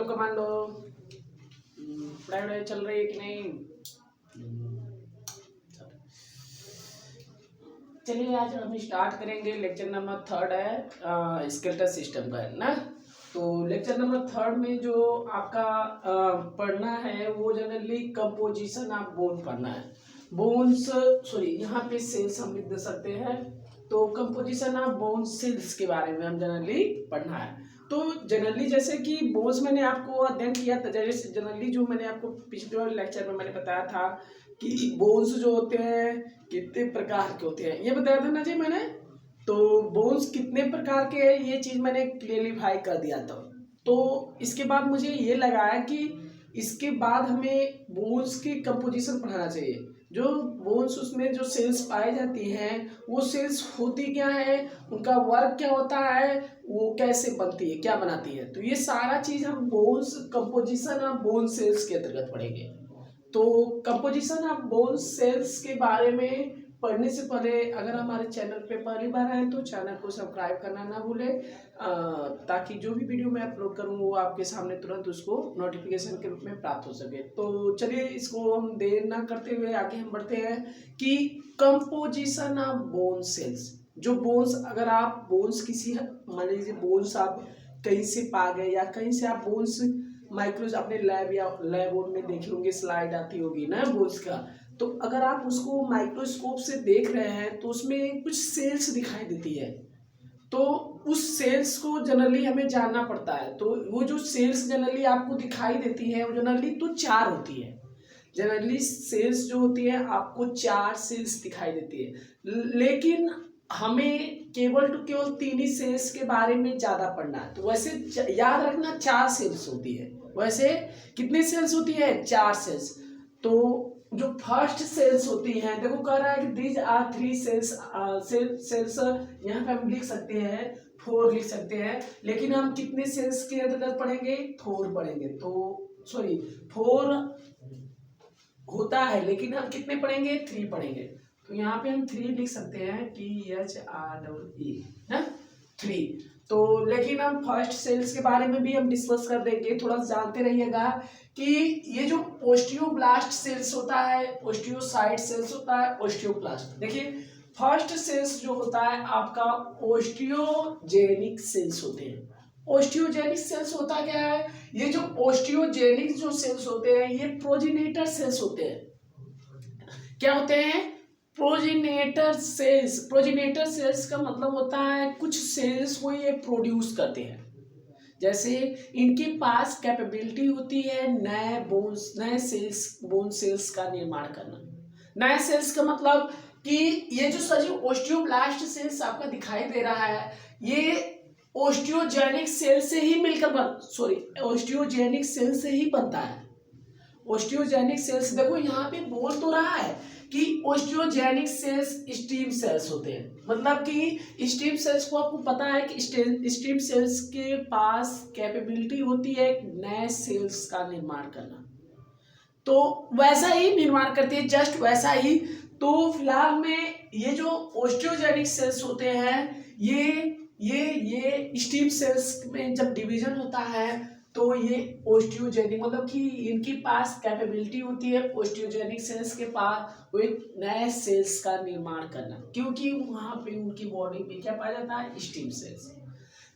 Commando. पढ़ाई चल रही है कि नहीं? चलिए आज हम स्टार्ट करेंगे। लेक्चर नंबर 3 है स्केलेटल सिस्टम का, है ना। तो लेक्चर नंबर 3 में जो आपका पढ़ना है वो जनरली कंपोजिशन ऑफ बोन पढ़ना है। बोन्स सॉरी यहाँ पे सेल्स हम लिख दे सकते हैं। तो कंपोजिशन ऑफ बोन सेल्स के बारे में हम जनरली पढ़ना है। तो जनरली जैसे कि बोन्स मैंने आपको अध्ययन किया था, जैसे जनरली जो मैंने आपको पिछले लेक्चर में मैंने बताया था कि बोन्स जो होते हैं कितने प्रकार के होते हैं, ये बताया था ना जी मैंने। तो बोन्स कितने प्रकार के हैं ये चीज मैंने क्लियरिफाई कर दिया था। तो इसके बाद मुझे ये लगा है कि इसके बाद हमें बोन्स की कंपोजिशन पढ़ाना चाहिए। जो बोन्स उसमें जो सेल्स पाई जाती हैं वो सेल्स होती क्या है, उनका वर्क क्या होता है, वो कैसे बनती है, क्या बनाती है। तो ये सारा चीज हम bones composition of bone cells के अंतर्गत पढ़ेंगे। तो कंपोजिशन ऑफ बोन सेल्स के बारे में पढ़ने से पहले अगर हमारे चैनल पे पहली बार आए तो चैनल को सब्सक्राइब करना ना भूलें, ताकि जो भी वीडियो मैं अपलोड करूँ वो आपके सामने तुरंत उसको नोटिफिकेशन के रूप में प्राप्त हो सके। तो चलिए इसको हम देर ना करते हुए आगे हम बढ़ते हैं कि कंपोजिशन ऑफ बोन सेल्स। जो बोन्स, अगर आप बोन्स किसी मान लीजिए बोन्स आप कहीं से पा गए या कहीं से आप बोन्स माइक्रोज अपने लैब या लैब में देखे होंगे, स्लाइड आती होगी ना बोन्स का। तो अगर आप उसको माइक्रोस्कोप से देख रहे हैं तो उसमें कुछ सेल्स दिखाई देती है। तो उस सेल्स को जनरली हमें जानना पड़ता है। तो वो जो सेल्स जनरली आपको दिखाई देती है वो जनरली तो 4 होती है। जनरली सेल्स जो होती है आपको 4 सेल्स दिखाई देती है, लेकिन हमें केवल केवल 3 ही सेल्स के बारे में ज्यादा पढ़ना है। तो वैसे याद रखना 4 सेल्स होती है। वैसे कितने सेल्स होती है? 4 सेल्स। तो जो फर्स्ट सेल्स होती हैं, देखो कह रहा है कि दीज आर 3 सेल्स। सेल्स यहाँ पे हम लिख सकते हैं 4 लिख सकते हैं, लेकिन हम कितने सेल्स के अंतर्गत पढ़ेंगे? 4 पढ़ेंगे। तो सॉरी 4 होता है लेकिन हम कितने पढ़ेंगे? 3 पढ़ेंगे। तो यहाँ पे हम 3 लिख सकते हैं, THREE ना, 3। तो लेकिन हम फर्स्ट सेल्स के बारे में भी हम डिस्कस कर देंगे। थोड़ा सा जानते रहिएगा कि ये जो ओस्टियोब्लास्ट सेल्स होता है, ओस्टियोसाइट सेल्स होता है, ओस्टियोब्लास्ट। देखिए फर्स्ट सेल्स जो होता है आपका ओस्टियोजेनिक सेल्स होते हैं। ओस्टियोजेनिक सेल्स होता क्या है? ये जो ओस्टियोजेनिक जो सेल्स होते हैं ये प्रोजेनेटर सेल्स होते हैं। क्या होते हैं? Progenitor sales. प्रोजेनेटर सेल्स का मतलब होता है कुछ सेल्स को ये प्रोड्यूस करते हैं। जैसे इनके पास कैपेबिलिटी होती है नए बोन्स, नए सेल्स, बोन सेल्स का निर्माण करना। नए सेल्स का मतलब कि ये जो सभी ओस्टियोब्लास्ट सेल्स आपका दिखाई दे रहा है ये ओस्टियोजेनिक सेल से ही मिलकर ओस्टियोजेनिक सेल से ही बनता है। ओस्टियोजेनिक सेल्स देखो यहाँ पे बोल तो रहा है कि ओस्टियोजेनिक सेल्स स्टीम सेल्स होते हैं। मतलब कि स्टीम सेल्स को आपको पता है कि स्टीम सेल्स के पास कैपेबिलिटी होती है नए सेल्स का निर्माण करना। तो वैसा ही निर्माण करती है, जस्ट वैसा ही। तो फिलहाल में ये जो ओस्टियोजेनिक सेल्स होते हैं ये स्टीम सेल्स में जब डिवीजन होता है तो ये ओस्टियोजेनिक मतलब कि इनके पास कैपेबिलिटी होती है ओस्टियोजेनिक सेल्स के पास वो एक नए सेल्स का निर्माण करना, क्योंकि वहां पे उनकी बॉडी में क्या पाया जाता है? Stem cells.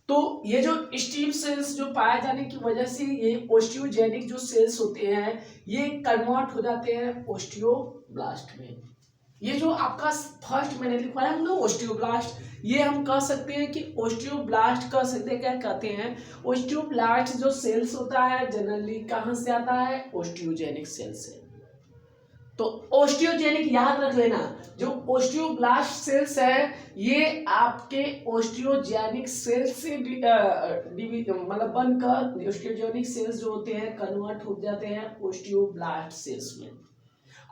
तो ये जो स्टीम सेल्स जो पाए जाने की वजह से ये ओस्टियोजेनिक जो सेल्स होते हैं ये कन्वर्ट हो जाते हैं ओस्टियोब्लास्ट में। ये जो आपका फर्स्ट मैंने लिखवाया है ना ओस्टियोब्लास्ट, ये हम कह सकते हैं कि ओस्टियोब्लास्ट कह सकते हैं। क्या कहते हैं? ओस्टियोब्लास्ट जो सेल्स होता है जनरली कहाँ से आता है? ओस्टियोजेनिक सेल से। तो ओस्टियोजेनिक याद रख लेना, जो ओस्टियोब्लास्ट सेल्स है ये आपके ओस्टियोजेनिक सेल्स से मतलब बनकर ओस्टियोजेनिक सेल्स जो होते हैं कन्वर्ट हो जाते हैं ओस्टियोब्लास्ट सेल्स में।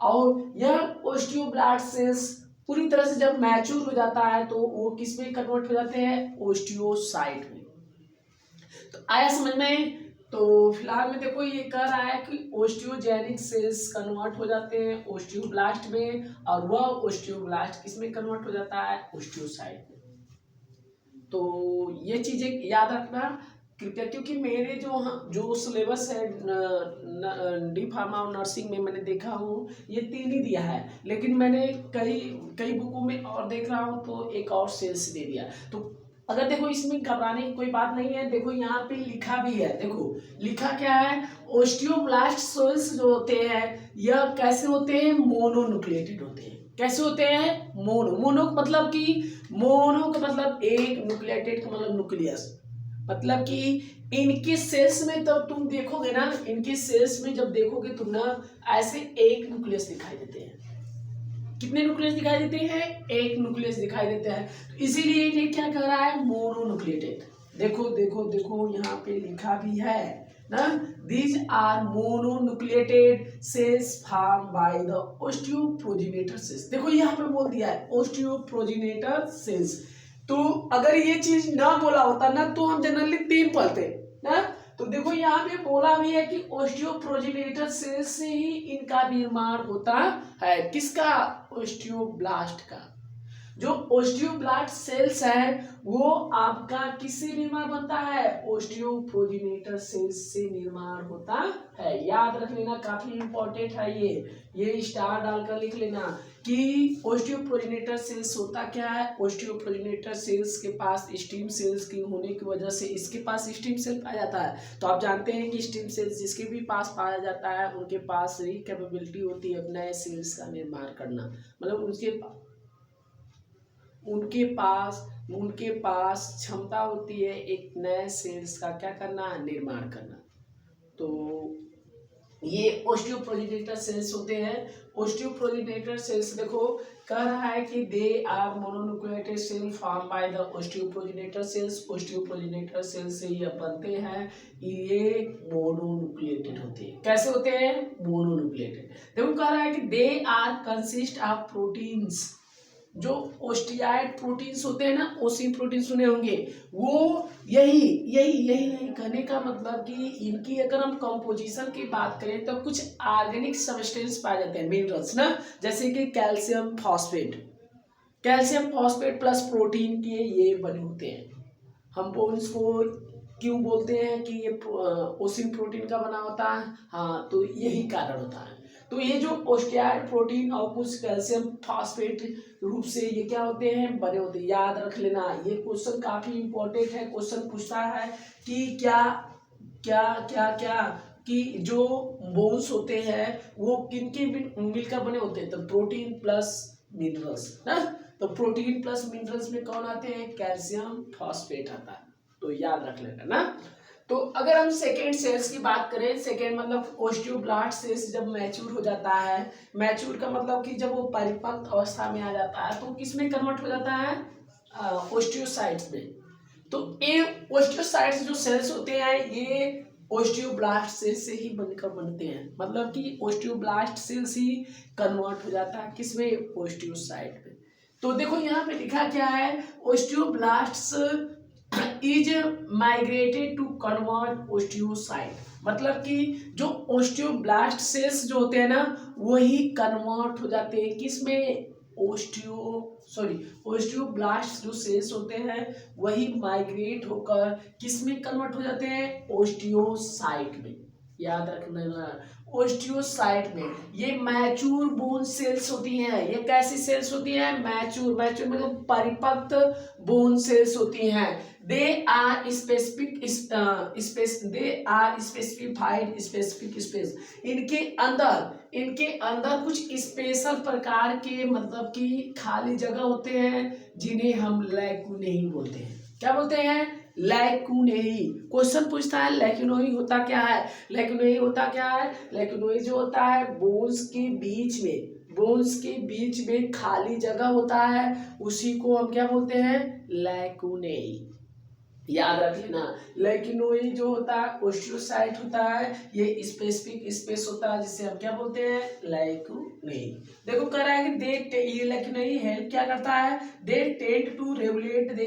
और यह ओस्टियोब्लास्ट सेल्स पूरी तरह से जब मैच्योर हो जाता है तो वो किस में कन्वर्ट हो जाते हैं? ओस्टियोसाइट में। तो आया समझ में? तो फिलहाल में देखो ये कह रहा है कि ओस्टियोजेनिक सेल्स कन्वर्ट हो जाते हैं ओस्टियोब्लास्ट में, और वह ओस्टियोब्लास्ट किस में कन्वर्ट हो जाता है? ओस्टियोसाइट में। तो ये चीजें याद रखना। कृपया, क्योंकि मेरे जो सिलेबस है डी फार्मा और नर्सिंग में मैंने देखा हूँ ये 3 ही दिया है, लेकिन मैंने कई बुकों में और देख रहा हूँ तो एक और सेल्स दे दिया। तो अगर देखो इसमें घबराने की कोई बात नहीं है, देखो यहाँ पे लिखा भी है, देखो लिखा क्या है, ओस्टियोब्लास्ट सेल्स जो होते हैं यह कैसे होते हैं, मोनोन्यूक्लिएटेड होते हैं। कैसे होते हैं, मोनो का मतलब एक, न्यूक्लिएटेड का मतलब न्यूक्लियस, मतलब कि इनके सेल्स में तो तुम देखोगे ना, इनके सेल्स में जब देखोगे तुम ना, ऐसे एक न्यूक्लियस दिखाई देते हैं। कितने न्यूक्लियस दिखाई देते हैं, एक न्यूक्लियस दिखाई देते हैं। तो इसीलिए ये क्या कर रहा है, मोनोन्यूक्लिएटेड। देखो देखो देखो यहाँ पे लिखा भी है ना, these are mononucleated cells form by the osteoprogenitor cells. देखो यहाँ पे बोल दिया है ओस्टियोप्रोजेनेटर सेल्स। तो अगर ये चीज ना बोला होता ना तो हम जनरली 3 पढ़ते ना। तो देखो यहाँ पे बोला भी है कि ओस्टियोप्रोजेनेटर सेल्स से ही इनका निर्माण होता है। किसका, ओस्टियोब्लास्ट का। जो ओस्टियोब्लास्ट सेल्स है वो आपका किससे निर्माण बनता है, ओस्टियोप्रोजेनेटर सेल्स से निर्माण होता है। याद रख लेना, काफी इंपॉर्टेंट है ये स्टार डालकर लिख लेना कि ओस्टियोप्रोजेनेटर सेल्स होता क्या है। ओस्टियोप्रोजेनेटर सेल्स के पास स्टेम सेल्स की होने की वजह से इसके पास स्टेम सेल पाया जाता है। तो आप जानते हैं कि स्टेम सेल्स जिसके भी पास पाया जाता है उनके पास ही कैपेबिलिटी होती है नए सेल्स का निर्माण करना, मतलब उनके पास क्षमता होती है एक नए सेल्स का क्या करना, निर्माण करना। तो ये ओस्टियोप्रोजेनेटर सेल्स होते हैं। ओस्टियोप्रोजेनेटर सेल्स देखो कह रहा है कि they are mononucleated cell form by the osteoprogenitor cells. Osteoprogenitor cells से ये बनते हैं, ये मोनोन्यूक्लिएटेड होते हैं। कैसे होते हैं, मोनोन्यूक्लिएटेड। देखो कह रहा है कि they are consist of proteins. जो ओस्टियाइड प्रोटीन्स होते हैं ना, ओसिन प्रोटीन सुने होंगे, वो यही कहने का मतलब कि इनकी अगर हम कंपोजिशन की बात करें तो कुछ ऑर्गेनिक सब्सटेंस पाए जाते हैं, मिनरल्स ना, जैसे कि कैल्शियम फॉस्फेट प्लस प्रोटीन के ये बने होते हैं। हम बोन्स को क्यों बोलते हैं कि ये ओसिन प्रोटीन का बना होता है, हाँ, तो यही कारण होता है। तो ये जो ओस्टियाइड प्रोटीन और कुछ कैल्शियम फॉस्फेट रूप से ये क्या होते हैं, बने होते हैं। याद रख लेना, ये क्वेश्चन काफी इंपॉर्टेंट है। क्वेश्चन पूछता है कि क्या क्या क्या क्या कि जो बोन्स होते हैं वो किनके मिलकर बने होते हैं, तो प्रोटीन प्लस मिनरल्स ना। तो प्रोटीन प्लस मिनरल्स में कौन आते हैं, कैल्शियम फॉस्फेट आता है। तो याद रख लेना ना। तो अगर हम सेकेंड सेल्स की बात करें, सेकेंड मतलब ओस्टियोब्लास्ट सेल्स जब मैच्योर हो जाता है, मैच्योर का मतलब कि जब वो परिपक्व अवस्था में आ जाता है तो किस में कन्वर्ट हो जाता है, ओस्टियोसाइट्स में। तो ये ओस्टियोसाइट्स जो सेल्स होते हैं ये ओस्टियोब्लास्ट सेल्स से ही बनकर बनते हैं, मतलब कि ओस्टियोब्लास्ट सेल्स ही कन्वर्ट हो जाता है किसमें, ओस्टियोसाइट में। तो देखो यहाँ पे लिखा क्या है, osteoblast is migrated to convert osteocyte, मतलब कि जो ओस्टियोब्लास्ट सेल्स जो होते हैं ना वही कन्वर्ट हो जाते हैं किसमें, ओस्टियोब्लास्ट जो सेल्स होते हैं वही माइग्रेट होकर किसमें कन्वर्ट हो जाते हैं, ओस्टियोसाइट में। याद रखना, ओस्टियोसाइट में ये मैच्योर बोन सेल्स होती हैं। ये कैसी सेल्स होती हैं, मैच्योर मतलब परिपक्व बोन सेल्स होती हैं। They are specified specific space. इनके अंदर कुछ स्पेशल प्रकार के मतलब कि खाली जगह होते हैं जिन्हें हम लैकुनेई बोलते हैं। क्या बोलते हैं, लैकुनेई। क्वेश्चन पूछता है लैकुनेई होता क्या है, लैकुनेई जो होता है बोन्स के बीच में खाली जगह होता है, उसी को हम क्या बोलते हैं, लैकुनेई। याद रख लेना, लैकुनेई जो होता है ओस्टियोसाइट होता है, ये स्पेसिफिक स्पेस होता है जिसे हम क्या बोलते हैं, लैकुनेई। देखो कह रहा है कि ये लैकुनेई हेल्प क्या करता है, they tend to regulate the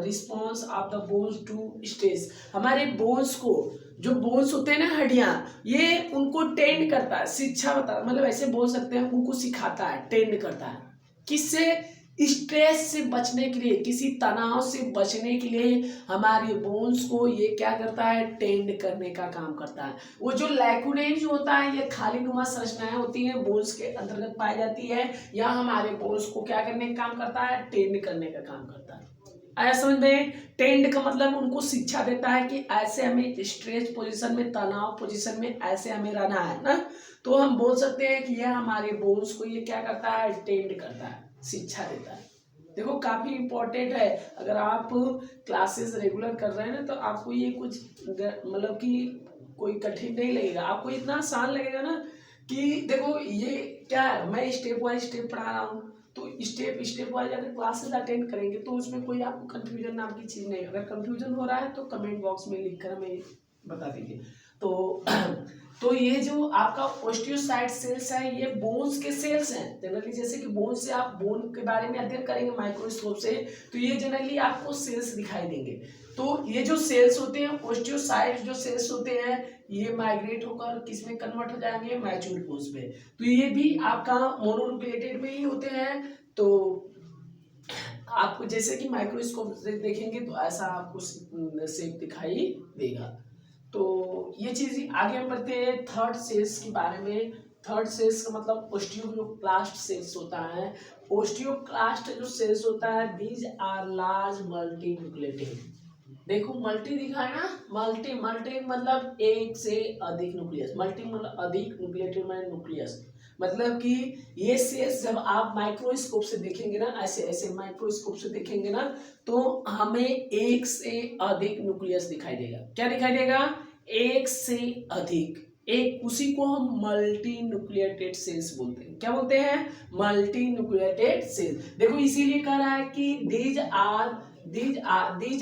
response of the bones to stress. हमारे बोन्स को, जो बोन्स होते हैं ना, हड्डियां, ये उनको टेंड करता है, शिक्षा बता, मतलब ऐसे बोल सकते हैं, उनको सिखाता है, टेंड करता है किससे, स्ट्रेस से बचने के लिए, किसी तनाव से बचने के लिए हमारे बोन्स को ये क्या करता है, टेंड करने का काम करता है। वो जो लैकुनाe जो होता है, ये खाली नुमा संरचनाएं होती हैं, बोन्स के अंतर्गत पाई जाती है। यह हमारे बोन्स को क्या करने का काम करता है, टेंड करने का काम करता है। आया समझ में? टेंड का मतलब उनको शिक्षा देता है कि ऐसे हमें स्ट्रेस पोजीशन में, तनाव पोजीशन में ऐसे हमें रहना है ना। तो हम बोल सकते हैं कि यह हमारे बोन्स को ये क्या करता है, टेंड करता है, शिक्षा देता है। देखो काफी इंपॉर्टेंट है। अगर आप क्लासेस रेगुलर कर रहे हैं ना, तो आपको ये कुछ मतलब कि कोई कठिन नहीं लगेगा, आपको इतना आसान लगेगा ना कि देखो ये क्या है, मैं स्टेप वाइज स्टेप पढ़ा रहा हूँ, तो स्टेप वाइज अगर क्लासेस अटेंड करेंगे तो उसमें कोई आपको कंफ्यूजन नाम की चीज़ नहीं। अगर कंफ्यूजन हो रहा है तो कमेंट बॉक्स में लिखकर हमें बता दीजिए। तो ये जो आपका ओस्टियोसाइट सेल्स है, ये बोन्स के सेल्स हैं जनरली। जैसे कि बोन से आप बोन के बारे में अध्ययन करेंगे माइक्रोस्कोप से, तो ये जनरली आपको सेल्स दिखाई देंगे। तो ये जो सेल्स होते हैं, ओस्टियोसाइट जो सेल्स होते हैं, ये माइग्रेट होकर किस में कन्वर्ट हो जाएंगे, मैच्योर बोन्स में। तो ये भी आपका मोनोन्यूक्लिएटेड में ही होते हैं। तो आपको जैसे कि माइक्रोस्कोप से देखेंगे तो ऐसा आपको शेप दिखाई देगा। तो ये चीज आगे हम बढ़ते हैं थर्ड सेल्स के बारे में। थर्ड सेल्स का मतलब ओस्टियोक्लास्ट सेल्स होता है। ओस्टियोक्लास्ट जो सेल्स होता है, these are large multinucleated. देखो मल्टी दिखा है ना, मल्टी मल्टी मतलब एक से अधिक न्यूक्लियस, मल्टी मतलब अधिक, न्यूक्लिएटेड मतलब न्यूक्लियस। मतलब कि ये सेल्स जब आप माइक्रोस्कोप से देखेंगे ना, ऐसे ऐसे माइक्रोस्कोप से देखेंगे ना, तो हमें एक से अधिक न्यूक्लियस दिखाई देगा। क्या दिखाई देगा, एक से अधिक। एक उसी को हम मल्टी न्यूक्लिएटेड सेल्स बोलते हैं। क्या बोलते हैं, मल्टी न्यूक्लिएटेड सेल्स। देखो इसीलिए कह रहा है कि these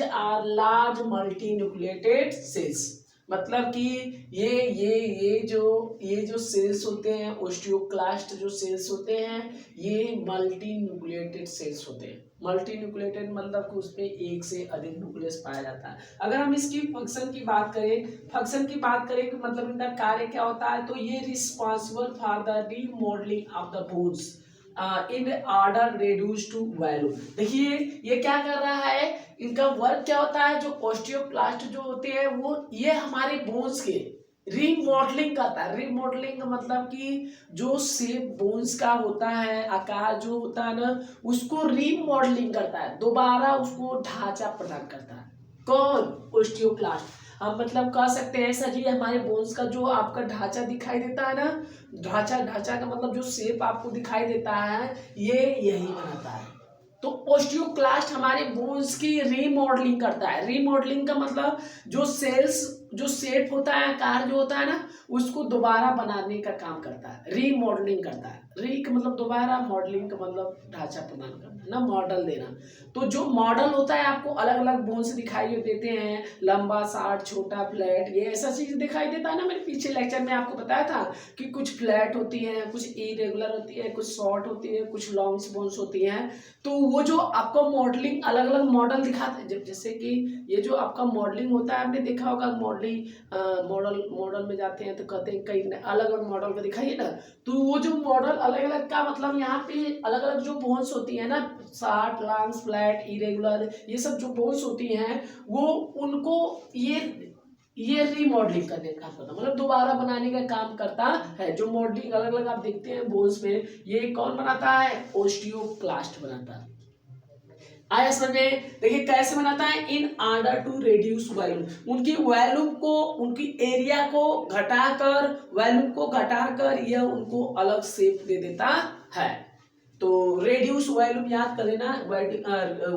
are large multinucleated cells. मतलब कि ये जो सेल्स होते हैं, ओस्टियोक्लास्ट जो सेल्स होते हैं, ये मल्टी न्यूक्लिएटेड सेल्स होते हैं। मल्टी न्यूक्लिएटेड मतलब कि उसमें एक से अधिक न्यूक्लियस पाया जाता है। अगर हम इसकी फंक्शन की बात करें कि मतलब इनका कार्य क्या होता है, तो ये responsible for the remodelling of the bones in order reduce to value. देखिए ये क्या कर रहा है, इनका वर्क क्या होता है, जो ओस्टियोक्लास्ट जो होते हैं वो ये हमारे बोन्स के रीमॉडलिंग करता है। रीमॉडलिंग का मतलब कि जो शेप बोन्स का होता है, आकार जो होता है ना, उसको रीमॉडलिंग करता है, दोबारा उसको ढांचा प्रदान करता है। कौन, ओस्टियोक्लास्ट। हम मतलब कह सकते हैं सर जी, हमारे बोन्स का जो आपका ढांचा दिखाई देता है ना, ढांचा का मतलब जो शेप आपको दिखाई देता है, ये यही बनाता है। तो ओस्टियोक्लास्ट हमारे बोन्स की रीमॉडलिंग करता है। रीमॉडलिंग का मतलब जो सेल्स जो शेप होता है, आकार जो होता है ना, उसको दोबारा बनाने का काम करता है, रीमॉडलिंग करता है। री का मतलब दोबारा, मॉडलिंग का मतलब ढांचा प्रदान करना ना, मॉडल देना। तो जो मॉडल होता है आपको अलग अलग बोन्स दिखाई देते हैं, लंबा, शार्ट, छोटा, फ्लैट, ये ऐसा चीज दिखाई देता है ना। मैंने पीछे लेक्चर में आपको बताया था कि कुछ फ्लैट होती है, कुछ इरेगुलर होती है, कुछ शॉर्ट होती है, कुछ लॉन्ग बोन्स होती हैं। तो वो जो आपको मॉडलिंग अलग अलग मॉडल दिखाते हैं, जैसे कि ये जो आपका मॉडलिंग होता है, आपने देखा होगा मॉडल में जाते हैं तो कहते हैं कई अलग अलग मॉडल को दिखाइए ना। तो वो जो मॉडल अलग अलग का मतलब यहाँ पे अलग अलग जो बोन्स होती है ना, शार्ट, लॉन्ग, फ्लैट, इरेगुलर, ये सब जो बोन्स होती हैं, वो उनको ये रीमॉडलिंग करने का काम करता है, मतलब दोबारा बनाने का काम करता है। जो मॉडलिंग अलग अलग आप देखते हैं बोन्स में, ये कौन बनाता है, ओस्टियोक्लास्ट बनाता है। आया समझ में? देखिए कैसे बनाता है, in order to reduce volume. उनकी वॉल्यूम को, उनकी एरिया को घटाकर, वॉल्यूम को घटाकर यह उनको अलग शेप दे देता है। तो रेड्यूस वॉल्यूम याद कर लेना,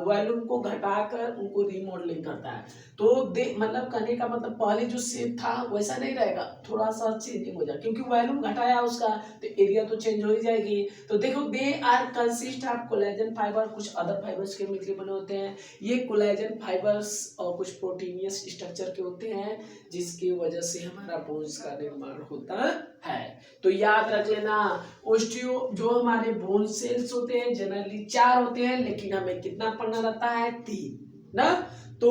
वॉल्यूम को घटाकर उनको रिमॉडलिंग करता है। तो मतलब कहने का मतलब पहले जो शेप था वैसा नहीं रहेगा, थोड़ा सा चेंजिंग हो जाए, क्योंकि वॉल्यूम घटाया उसका तो एरिया तो चेंज हो ही जाएगी। तो देखो they are consist of collagen fibre, कुछ अदर फाइबर्स के मिलकर बने होते हैं। ये कोलेजन फाइबर्स और कुछ प्रोटीनियस स्ट्रक्चर के होते हैं, जिसकी वजह से हमारा बोन्स का निर्माण होता है। तो याद रख लेना, ओस्टियो जो हमारे बोन सेल्स होते हैं जनरली 4 होते हैं, लेकिन हमें कितना पढ़ना रहता है, 3 ना। तो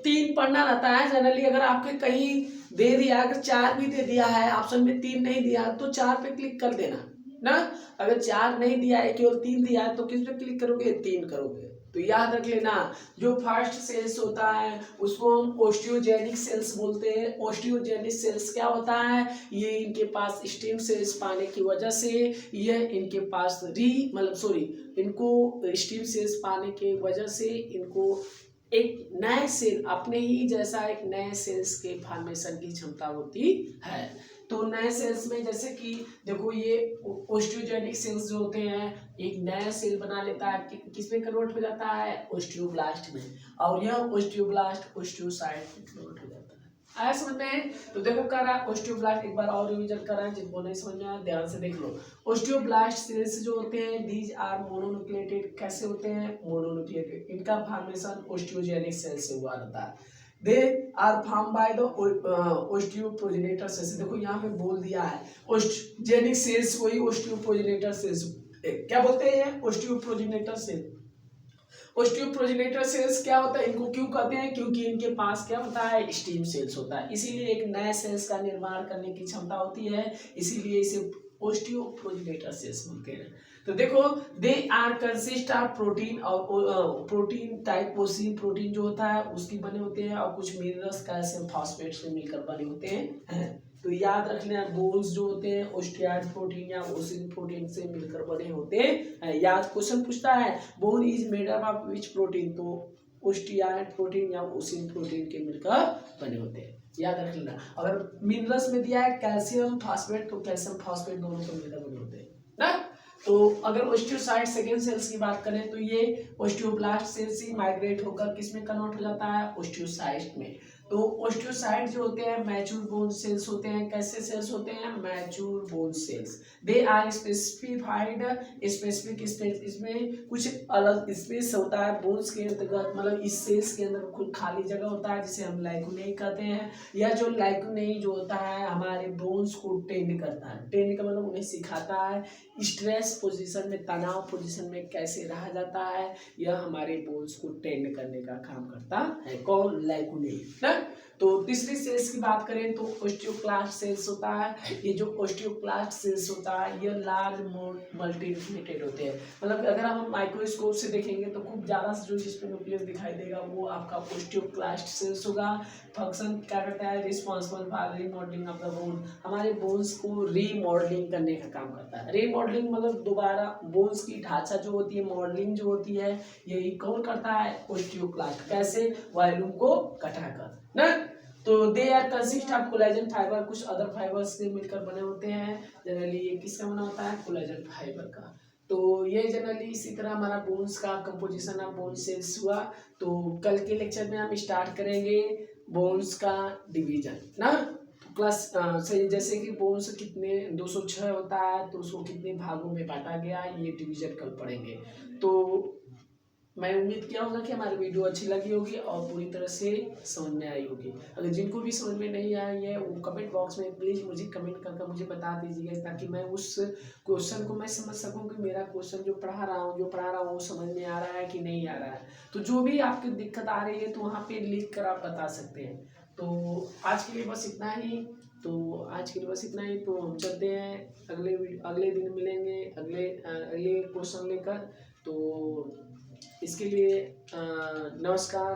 3 पढ़ना रहता है जनरली। अगर आपके कहीं दे दिया, अगर 4 भी दे दिया है ऑप्शन में, 3 नहीं दिया, तो 4 पे क्लिक कर देना। ना। अगर 4 नहीं दिया है, केवल 3 दिया है, तो किस पे क्लिक करोगे? 3 करोगे। तो याद रख लेना, जो फर्स्ट सेल्स होता है उसको हम ओस्टियोजेनिक सेल्स बोलते हैं। ओस्टियोजेनिक सेल्स क्या होता है? ये इनके पास स्टेम सेल्स पाने की वजह से, ये इनके पास इनको स्टेम सेल्स पाने की वजह से इनको एक नए सेल, अपने ही जैसा एक नए सेल्स के फॉर्मेशन की क्षमता होती है। तो नए सेल्स में जैसे कि देखो, ये ओस्टियोजेनिक सेल्स जो होते हैं, एक नया सेल बना लेता है, किस में कन्वर्ट हो जाता है? ओस्टियोब्लास्ट में। और यह ओस्टियोब्लास्ट ओस्टियोसाइट में कन्वर्ट हो जाता है। आया समझ में? तो देखो कर रहा है ओस्टियोब्लास्ट, एक बार और रिवीजन कर रहा है, जिनको नहीं समझ में आया ध्यान से देख लो। ओस्टियोब्लास्ट सेल्स जो होते हैं, दीज आर मोनोन्यूक्लिएटेड। कैसे होते हैं? मोनोन्यूक्लिएटेड। इनका फॉर्मेशन ओस्टियोजेनिक सेल से हुआ रहता है। They are form by the osteoprogenitor cells. देखो यहाँ पे बोल दिया है ओस्टियोजेनिक सेल्स, वही ओस्टियोप्रोजेनेटर सेल्स क्या बोलते हैं? ओस्टियोप्रोजेनेटर सेल। ओस्टियोप्रोजेनेटर सेल्स क्या होता है? इनको क्यों कहते हैं? क्योंकि इनके पास क्या होता है? स्टेम सेल्स होता है, इसीलिए एक नए सेल्स का निर्माण करने की क्षमता होती है, इसीलिए इसे ओस्टियोप्रोजेनेटर सेल्स बोलते हैं। तो देखो, they are consist of protein, और प्रोटीन टाइप ओसिन प्रोटीन जो होता है उसकी बने होते हैं, और कुछ मिनरल्स कैल्शियम फास्फेट से मिलकर बने होते हैं। तो याद रखना, बोन्स जो होते हैं ओस्टियाइड प्रोटीन या ओसिन प्रोटीन से मिलकर बने होते हैं। याद क्वेश्चन पूछता है bone is made up of which protein, तो ओस्टियाइड प्रोटीन या ओसिन प्रोटीन के मिलकर बने होते हैं, याद रख लेना। अगर मिनरल्स में दिया है कैल्शियम फास्फेट, तो कैल्शियम फास्फेट दोनों को मिलकर बने होते हैं ना। तो अगर ओस्टियोसाइट सेकेंड सेल्स की बात करें, तो ये ओस्टियोब्लास्ट सेल्स ही माइग्रेट होकर किस में कन्वर्ट हो जाता है? ओस्टियोसाइट में। तो ओस्टियोसाइट जो होते हैं मैच्योर बोन सेल्स होते हैं। कैसे सेल्स होते हैं? Mature bone cells. They are specified specific space, इसमें कुछ अलग स्पेस होता है बोन्स के अंतर्गत, मतलब इस सेल्स के अंदर कुछ खाली जगह होता है जिसे हम लाइकोनेई कहते हैं। या जो लाइकोनेई जो होता है हमारे बोन्स को टेंड करता है। टेंड का मतलब उन्हें सिखाता है स्ट्रेस पोजीशन में, तनाव पोजीशन में कैसे रहा जाता है, यह हमारे बोन्स को टेंड करने का काम करता है। कौन? लाइकोनेई ना। तो तीसरी सेल्स की बात करें तो ओस्टियोक्लास्ट सेल्स होता है। ये जो ओस्टियोक्लास्ट सेल्स होता है ये लार्ज मल्टीन्यूक्लिएटेड होते हैं, मतलब अगर हम माइक्रोस्कोप से देखेंगे तो खूब ज़्यादा जो जिसमें न्यूक्लियस दिखाई देगा वो आपका ओस्टियोक्लास्ट सेल्स होगा। फंक्शन क्या करता है? Responsible for remodelling of the bone, हमारे बोन्स को रीमॉडलिंग करने का काम करता है। रीमॉडलिंग मतलब दोबारा बोन्स की ढांचा जो होती है, मॉडलिंग जो होती है, यही कौन करता है? ओस्टियोक्लास्ट। कैसे? वॉल्यूम को घटाकर ना। तो they are consist of collagen fibre, कुछ अदर फाइबर्स से मिलकर बने होते हैं। जनरली ये किसका बना होता है? कोलेजन फाइबर का। तो ये जनरली इसी तरह हमारा बोन्स का कंपोजिशन ऑफ बोन सेल्स हुआ। तो कल के लेक्चर में हम स्टार्ट करेंगे बोन्स का डिवीजन ना। क्लास सही, जैसे कि बोन्स कितने 206 होता है, तो उसको कितने भागों में बांटा गया, ये डिवीजन कल पढ़ेंगे। तो मैं उम्मीद किया होगा कि हमारी वीडियो अच्छी लगी होगी और पूरी तरह से समझ में आई होगी। अगर जिनको भी समझ में नहीं आई है वो कमेंट बॉक्स में प्लीज़ मुझे कमेंट करके मुझे बता दीजिएगा, ताकि मैं उस क्वेश्चन को मैं समझ सकूं कि मेरा क्वेश्चन जो पढ़ा रहा हूँ वो समझ में आ रहा है कि नहीं आ रहा है। तो जो भी आपकी दिक्कत आ रही है तो वहाँ पे लिख कर आप बता सकते हैं। तो आज के लिए बस इतना ही। तो हम चलते हैं, अगले दिन मिलेंगे अगले क्वेश्चन लेकर। तो इसके लिए नमस्कार।